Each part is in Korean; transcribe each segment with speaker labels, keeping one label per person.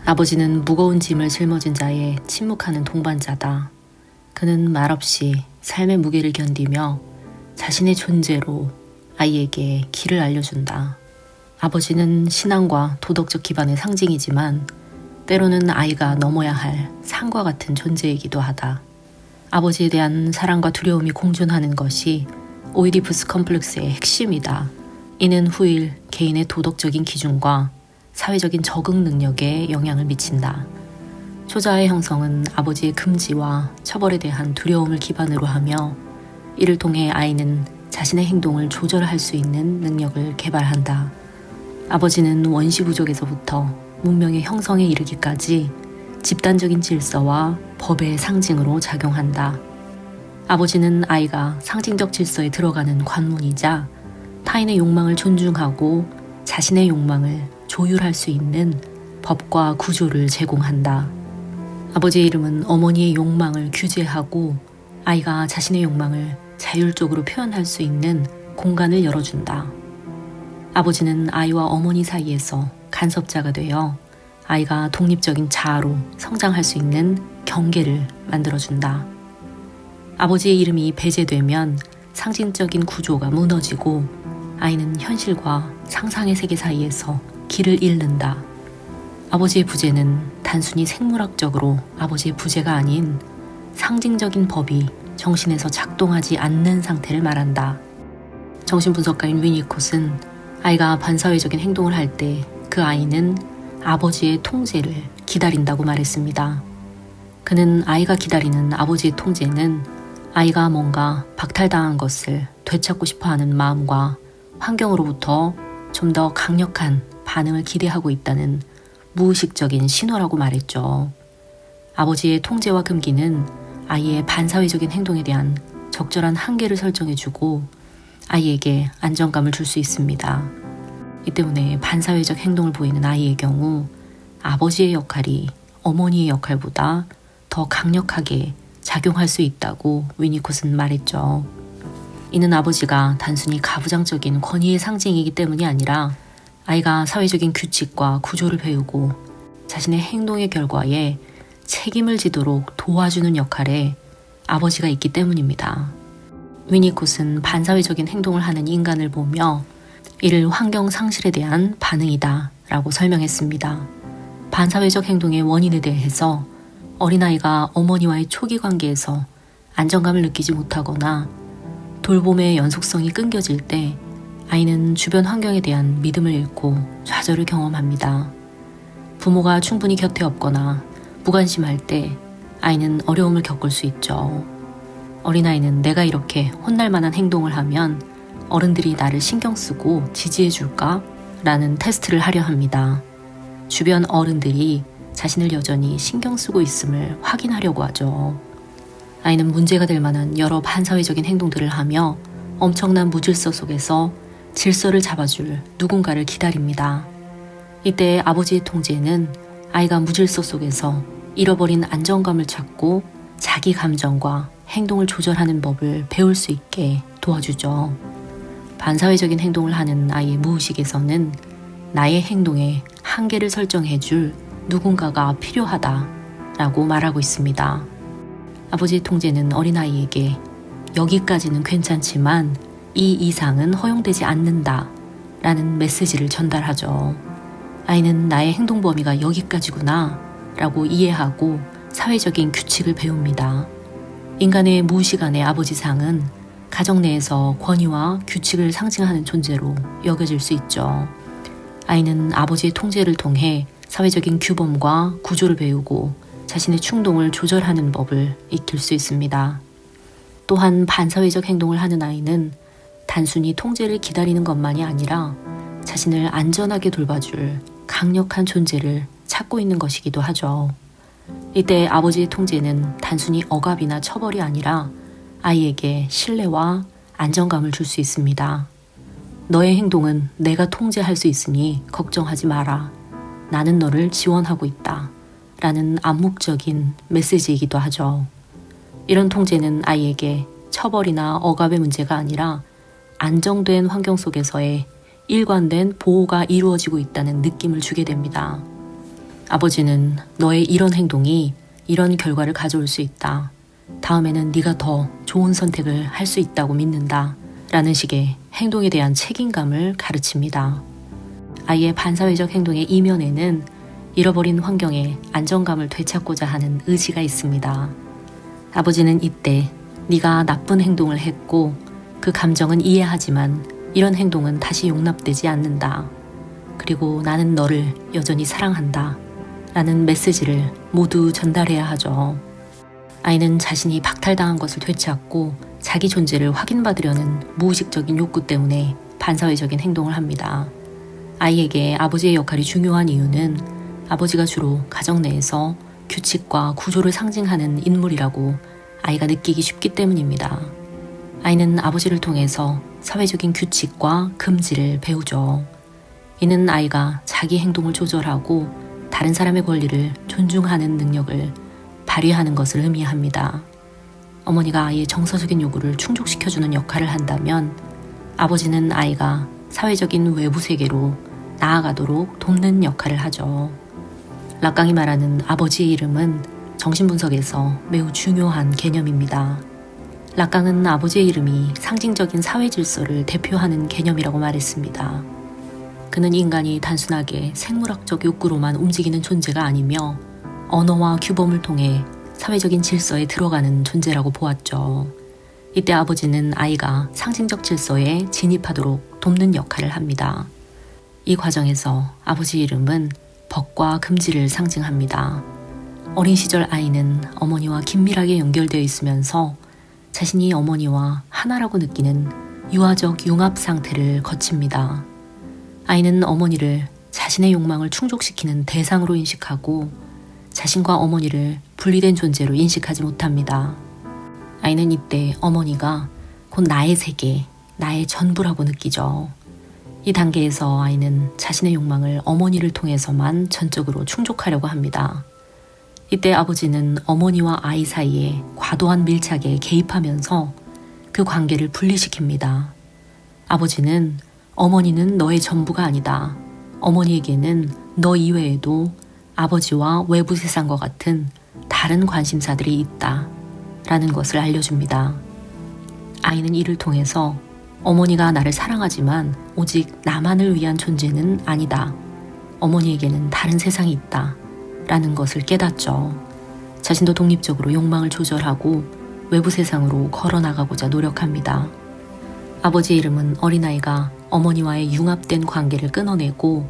Speaker 1: 아버지는 무거운 짐을 짊어진 자에 침묵하는 동반자다. 그는 말없이 삶의 무게를 견디며 자신의 존재로 아이에게 길을 알려준다. 아버지는 신앙과 도덕적 기반의 상징이지만 때로는 아이가 넘어야 할 산과 같은 존재이기도 하다. 아버지에 대한 사랑과 두려움이 공존하는 것이 오이디푸스 컴플렉스의 핵심이다. 이는 후일 개인의 도덕적인 기준과 사회적인 적응 능력에 영향을 미친다. 초자아의 형성은 아버지의 금지와 처벌에 대한 두려움을 기반으로 하며 이를 통해 아이는 자신의 행동을 조절할 수 있는 능력을 개발한다. 아버지는 원시 부족에서부터 문명의 형성에 이르기까지 집단적인 질서와 법의 상징으로 작용한다. 아버지는 아이가 상징적 질서에 들어가는 관문이자 타인의 욕망을 존중하고 자신의 욕망을 조율할 수 있는 법과 구조를 제공한다. 아버지의 이름은 어머니의 욕망을 규제하고 아이가 자신의 욕망을 자율적으로 표현할 수 있는 공간을 열어준다. 아버지는 아이와 어머니 사이에서 간섭자가 되어 아이가 독립적인 자아로 성장할 수 있는 경계를 만들어준다. 아버지의 이름이 배제되면 상징적인 구조가 무너지고 아이는 현실과 상상의 세계 사이에서 길을 잃는다. 아버지의 부재는 단순히 생물학적으로 아버지의 부재가 아닌 상징적인 법이 정신에서 작동하지 않는 상태를 말한다. 정신분석가인 위니콧은 아이가 반사회적인 행동을 할 때 그 아이는 아버지의 통제를 기다린다고 말했습니다. 그는 아이가 기다리는 아버지의 통제는 아이가 뭔가 박탈당한 것을 되찾고 싶어하는 마음과 환경으로부터 좀 더 강력한 반응을 기대하고 있다는 무의식적인 신호라고 말했죠. 아버지의 통제와 금기는 아이의 반사회적인 행동에 대한 적절한 한계를 설정해주고 아이에게 안정감을 줄 수 있습니다. 이 때문에 반사회적 행동을 보이는 아이의 경우 아버지의 역할이 어머니의 역할보다 더 강력하게 작용할 수 있다고 위니콧은 말했죠. 이는 아버지가 단순히 가부장적인 권위의 상징이기 때문이 아니라 아이가 사회적인 규칙과 구조를 배우고 자신의 행동의 결과에 책임을 지도록 도와주는 역할에 아버지가 있기 때문입니다. 위니콧은 반사회적인 행동을 하는 인간을 보며 이를 환경 상실에 대한 반응이다 라고 설명했습니다. 반사회적 행동의 원인에 대해서 어린아이가 어머니와의 초기 관계에서 안정감을 느끼지 못하거나 돌봄의 연속성이 끊겨질 때 아이는 주변 환경에 대한 믿음을 잃고 좌절을 경험합니다. 부모가 충분히 곁에 없거나 무관심할 때 아이는 어려움을 겪을 수 있죠. 어린아이는 내가 이렇게 혼날 만한 행동을 하면 어른들이 나를 신경 쓰고 지지해 줄까? 라는 테스트를 하려 합니다. 주변 어른들이 자신을 여전히 신경 쓰고 있음을 확인하려고 하죠. 아이는 문제가 될 만한 여러 반사회적인 행동들을 하며 엄청난 무질서 속에서 질서를 잡아줄 누군가를 기다립니다. 이때 아버지의 통제는 아이가 무질서 속에서 잃어버린 안정감을 찾고 자기 감정과 행동을 조절하는 법을 배울 수 있게 도와주죠. 반사회적인 행동을 하는 아이의 무의식에서는 나의 행동에 한계를 설정해줄 누군가가 필요하다라고 말하고 있습니다. 아버지의 통제는 어린아이에게 여기까지는 괜찮지만 이 이상은 허용되지 않는다 라는 메시지를 전달하죠. 아이는 나의 행동 범위가 여기까지구나 라고 이해하고 사회적인 규칙을 배웁니다. 인간의 무의식 안의 아버지상은 가정 내에서 권위와 규칙을 상징하는 존재로 여겨질 수 있죠. 아이는 아버지의 통제를 통해 사회적인 규범과 구조를 배우고 자신의 충동을 조절하는 법을 익힐 수 있습니다. 또한 반사회적 행동을 하는 아이는 단순히 통제를 기다리는 것만이 아니라 자신을 안전하게 돌봐줄 강력한 존재를 찾고 있는 것이기도 하죠. 이때 아버지의 통제는 단순히 억압이나 처벌이 아니라 아이에게 신뢰와 안정감을 줄 수 있습니다. 너의 행동은 내가 통제할 수 있으니 걱정하지 마라. 나는 너를 지원하고 있다. 라는 암묵적인 메시지이기도 하죠. 이런 통제는 아이에게 처벌이나 억압의 문제가 아니라 안정된 환경 속에서의 일관된 보호가 이루어지고 있다는 느낌을 주게 됩니다. 아버지는 너의 이런 행동이 이런 결과를 가져올 수 있다. 다음에는 네가 더 좋은 선택을 할 수 있다고 믿는다. 라는 식의 행동에 대한 책임감을 가르칩니다. 아이의 반사회적 행동의 이면에는 잃어버린 환경에 안정감을 되찾고자 하는 의지가 있습니다. 아버지는 이때 네가 나쁜 행동을 했고 그 감정은 이해하지만 이런 행동은 다시 용납되지 않는다. 그리고 나는 너를 여전히 사랑한다. 라는 메시지를 모두 전달해야 하죠. 아이는 자신이 박탈당한 것을 되찾고 자기 존재를 확인받으려는 무의식적인 욕구 때문에 반사회적인 행동을 합니다. 아이에게 아버지의 역할이 중요한 이유는 아버지가 주로 가정 내에서 규칙과 구조를 상징하는 인물이라고 아이가 느끼기 쉽기 때문입니다. 아이는 아버지를 통해서 사회적인 규칙과 금지를 배우죠. 이는 아이가 자기 행동을 조절하고 다른 사람의 권리를 존중하는 능력을 발휘하는 것을 의미합니다. 어머니가 아이의 정서적인 요구를 충족시켜주는 역할을 한다면 아버지는 아이가 사회적인 외부 세계로 나아가도록 돕는 역할을 하죠. 락강이 말하는 아버지의 이름은 정신분석에서 매우 중요한 개념입니다. 락강은 아버지의 이름이 상징적인 사회 질서를 대표하는 개념이라고 말했습니다. 그는 인간이 단순하게 생물학적 욕구로만 움직이는 존재가 아니며 언어와 규범을 통해 사회적인 질서에 들어가는 존재라고 보았죠. 이때 아버지는 아이가 상징적 질서에 진입하도록 돕는 역할을 합니다. 이 과정에서 아버지 이름은 법과 금지를 상징합니다. 어린 시절 아이는 어머니와 긴밀하게 연결되어 있으면서 자신이 어머니와 하나라고 느끼는 유아적 융합 상태를 거칩니다. 아이는 어머니를 자신의 욕망을 충족시키는 대상으로 인식하고 자신과 어머니를 분리된 존재로 인식하지 못합니다. 아이는 이때 어머니가 곧 나의 세계, 나의 전부라고 느끼죠. 이 단계에서 아이는 자신의 욕망을 어머니를 통해서만 전적으로 충족하려고 합니다. 이때 아버지는 어머니와 아이 사이에 과도한 밀착에 개입하면서 그 관계를 분리시킵니다. 아버지는 어머니는 너의 전부가 아니다. 어머니에게는 너 이외에도 아버지와 외부 세상과 같은 다른 관심사들이 있다. 라는 것을 알려줍니다. 아이는 이를 통해서 어머니가 나를 사랑하지만 오직 나만을 위한 존재는 아니다. 어머니에게는 다른 세상이 있다. 라는 것을 깨닫죠. 자신도 독립적으로 욕망을 조절하고 외부 세상으로 걸어나가고자 노력합니다. 아버지의 이름은 어린아이가 어머니와의 융합된 관계를 끊어내고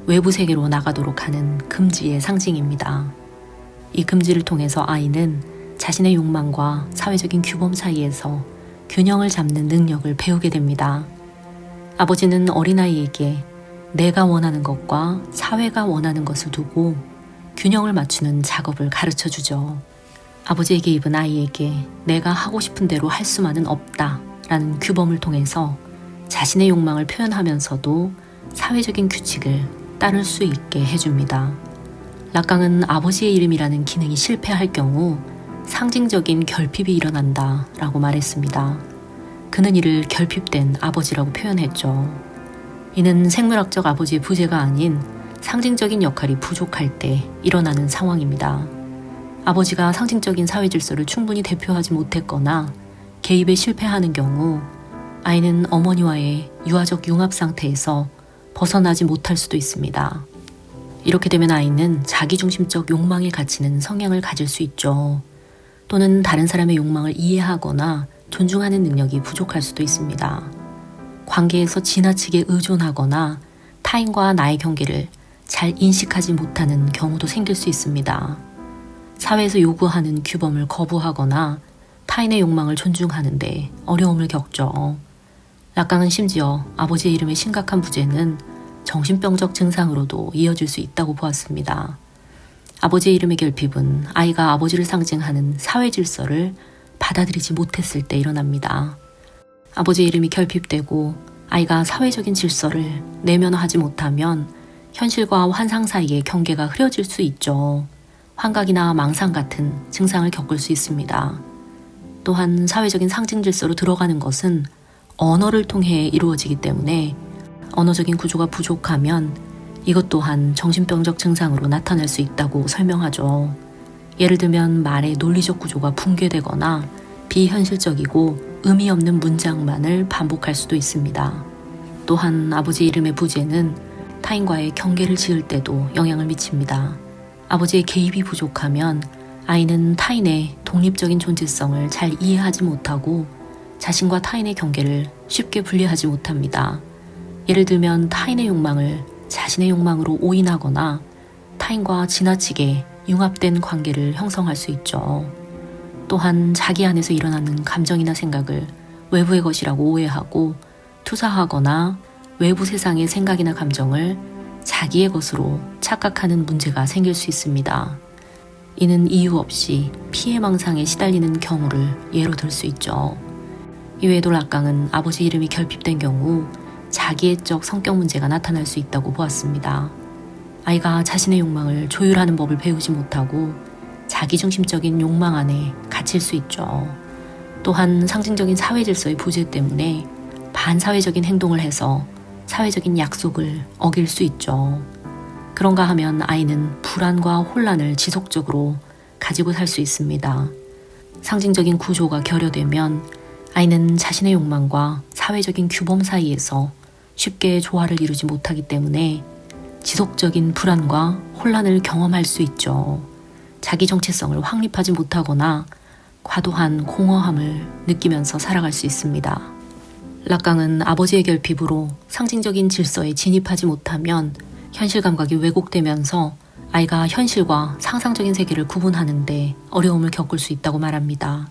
Speaker 1: 외부 세계로 나가도록 하는 금지의 상징입니다. 이 금지를 통해서 아이는 자신의 욕망과 사회적인 규범 사이에서 균형을 잡는 능력을 배우게 됩니다. 아버지는 어린아이에게 내가 원하는 것과 사회가 원하는 것을 두고 균형을 맞추는 작업을 가르쳐 주죠. 아버지의 개입은 아이에게 내가 하고 싶은 대로 할 수만은 없다 라는 규범을 통해서 자신의 욕망을 표현하면서도 사회적인 규칙을 따를 수 있게 해줍니다. 락강은 아버지의 이름이라는 기능이 실패할 경우 상징적인 결핍이 일어난다 라고 말했습니다. 그는 이를 결핍된 아버지라고 표현했죠. 이는 생물학적 아버지의 부재가 아닌 상징적인 역할이 부족할 때 일어나는 상황입니다. 아버지가 상징적인 사회 질서를 충분히 대표하지 못했거나 개입에 실패하는 경우 아이는 어머니와의 유아적 융합 상태에서 벗어나지 못할 수도 있습니다. 이렇게 되면 아이는 자기중심적 욕망에 갇히는 성향을 가질 수 있죠. 또는 다른 사람의 욕망을 이해하거나 존중하는 능력이 부족할 수도 있습니다. 관계에서 지나치게 의존하거나 타인과 나의 경계를 잘 인식하지 못하는 경우도 생길 수 있습니다. 사회에서 요구하는 규범을 거부하거나 타인의 욕망을 존중하는데 어려움을 겪죠. 락강은 심지어 아버지의 이름의 심각한 부재는 정신병적 증상으로도 이어질 수 있다고 보았습니다. 아버지의 이름의 결핍은 아이가 아버지를 상징하는 사회 질서를 받아들이지 못했을 때 일어납니다. 아버지의 이름이 결핍되고 아이가 사회적인 질서를 내면화하지 못하면 현실과 환상 사이의 경계가 흐려질 수 있죠. 환각이나 망상 같은 증상을 겪을 수 있습니다. 또한 사회적인 상징 질서로 들어가는 것은 언어를 통해 이루어지기 때문에 언어적인 구조가 부족하면 이것 또한 정신병적 증상으로 나타날 수 있다고 설명하죠. 예를 들면 말의 논리적 구조가 붕괴되거나 비현실적이고 의미 없는 문장만을 반복할 수도 있습니다. 또한 아버지 이름의 부재는 타인과의 경계를 지을 때도 영향을 미칩니다. 아버지의 개입이 부족하면 아이는 타인의 독립적인 존재성을 잘 이해하지 못하고 자신과 타인의 경계를 쉽게 분리하지 못합니다. 예를 들면 타인의 욕망을 자신의 욕망으로 오인하거나 타인과 지나치게 융합된 관계를 형성할 수 있죠. 또한 자기 안에서 일어나는 감정이나 생각을 외부의 것이라고 오해하고 투사하거나 외부 세상의 생각이나 감정을 자기의 것으로 착각하는 문제가 생길 수 있습니다. 이는 이유 없이 피해망상에 시달리는 경우를 예로 들 수 있죠. 이외에도 락강은 아버지 이름이 결핍된 경우 자기애적 성격 문제가 나타날 수 있다고 보았습니다. 아이가 자신의 욕망을 조율하는 법을 배우지 못하고 자기중심적인 욕망 안에 갇힐 수 있죠. 또한 상징적인 사회 질서의 부재 때문에 반사회적인 행동을 해서 사회적인 약속을 어길 수 있죠. 그런가 하면 아이는 불안과 혼란을 지속적으로 가지고 살 수 있습니다. 상징적인 구조가 결여되면 아이는 자신의 욕망과 사회적인 규범 사이에서 쉽게 조화를 이루지 못하기 때문에 지속적인 불안과 혼란을 경험할 수 있죠. 자기 정체성을 확립하지 못하거나 과도한 공허함을 느끼면서 살아갈 수 있습니다. 락강은 아버지의 결핍으로 상징적인 질서에 진입하지 못하면 현실 감각이 왜곡되면서 아이가 현실과 상상적인 세계를 구분하는데 어려움을 겪을 수 있다고 말합니다.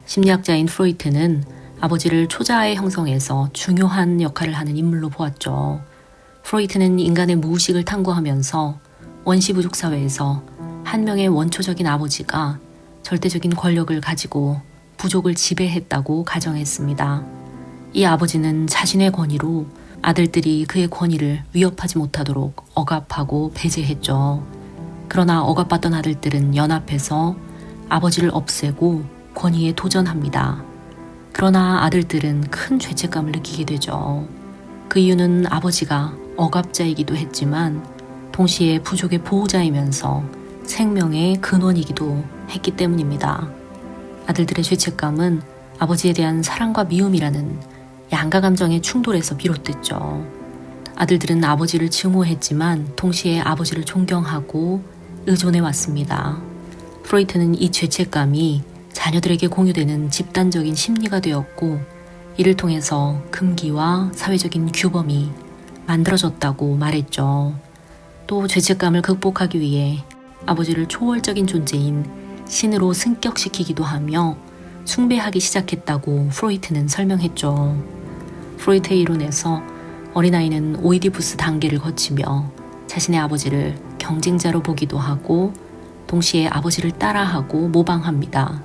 Speaker 1: 심리학자인 프로이트는 아버지를 초자아의 형성에서 중요한 역할을 하는 인물로 보았죠. 프로이트는 인간의 무의식을 탐구하면서 원시부족 사회에서 한 명의 원초적인 아버지가 절대적인 권력을 가지고 부족을 지배했다고 가정했습니다. 이 아버지는 자신의 권위로 아들들이 그의 권위를 위협하지 못하도록 억압하고 배제했죠. 그러나 억압받던 아들들은 연합해서 아버지를 없애고 권위에 도전합니다. 그러나 아들들은 큰 죄책감을 느끼게 되죠. 그 이유는 아버지가 억압자이기도 했지만 동시에 부족의 보호자이면서 생명의 근원이기도 했기 때문입니다. 아들들의 죄책감은 아버지에 대한 사랑과 미움이라는 양가 감정의 충돌에서 비롯됐죠. 아들들은 아버지를 증오했지만 동시에 아버지를 존경하고 의존해 왔습니다. 프로이트는 이 죄책감이 자녀들에게 공유되는 집단적인 심리가 되었고 이를 통해서 금기와 사회적인 규범이 만들어졌다고 말했죠. 또 죄책감을 극복하기 위해 아버지를 초월적인 존재인 신으로 승격시키기도 하며 숭배하기 시작했다고 프로이트는 설명했죠. 프로이트의 이론에서 어린아이는 오이디푸스 단계를 거치며 자신의 아버지를 경쟁자로 보기도 하고 동시에 아버지를 따라하고 모방합니다.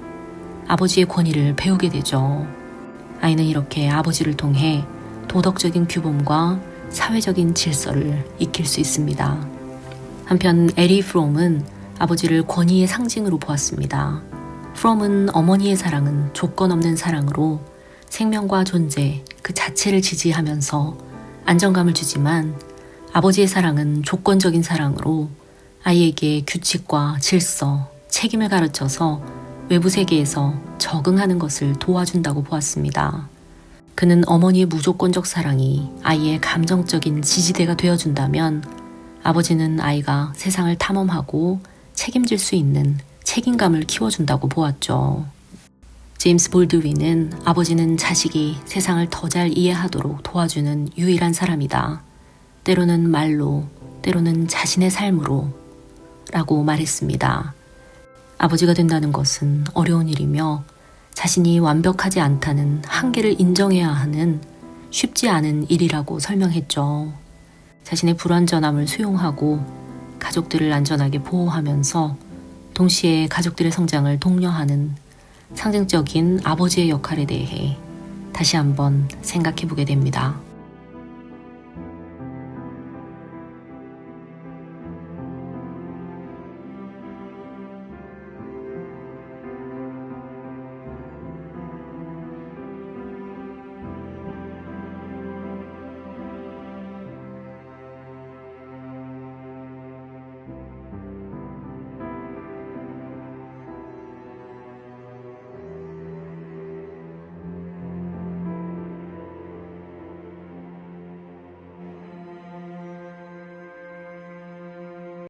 Speaker 1: 아버지의 권위를 배우게 되죠. 아이는 이렇게 아버지를 통해 도덕적인 규범과 사회적인 질서를 익힐 수 있습니다. 한편 에리 프롬은 아버지를 권위의 상징으로 보았습니다. 프롬은 어머니의 사랑은 조건 없는 사랑으로 생명과 존재 그 자체를 지지하면서 안정감을 주지만 아버지의 사랑은 조건적인 사랑으로 아이에게 규칙과 질서, 책임을 가르쳐서 외부 세계에서 적응하는 것을 도와준다고 보았습니다. 그는 어머니의 무조건적 사랑이 아이의 감정적인 지지대가 되어준다면 아버지는 아이가 세상을 탐험하고 책임질 수 있는 책임감을 키워준다고 보았죠. 제임스 볼드윈은 아버지는 자식이 세상을 더 잘 이해하도록 도와주는 유일한 사람이다. 때로는 말로, 때로는 자신의 삶으로 라고 말했습니다. 아버지가 된다는 것은 어려운 일이며 자신이 완벽하지 않다는 한계를 인정해야 하는 쉽지 않은 일이라고 설명했죠. 자신의 불완전함을 수용하고 가족들을 안전하게 보호하면서 동시에 가족들의 성장을 독려하는 상징적인 아버지의 역할에 대해 다시 한번 생각해 보게 됩니다.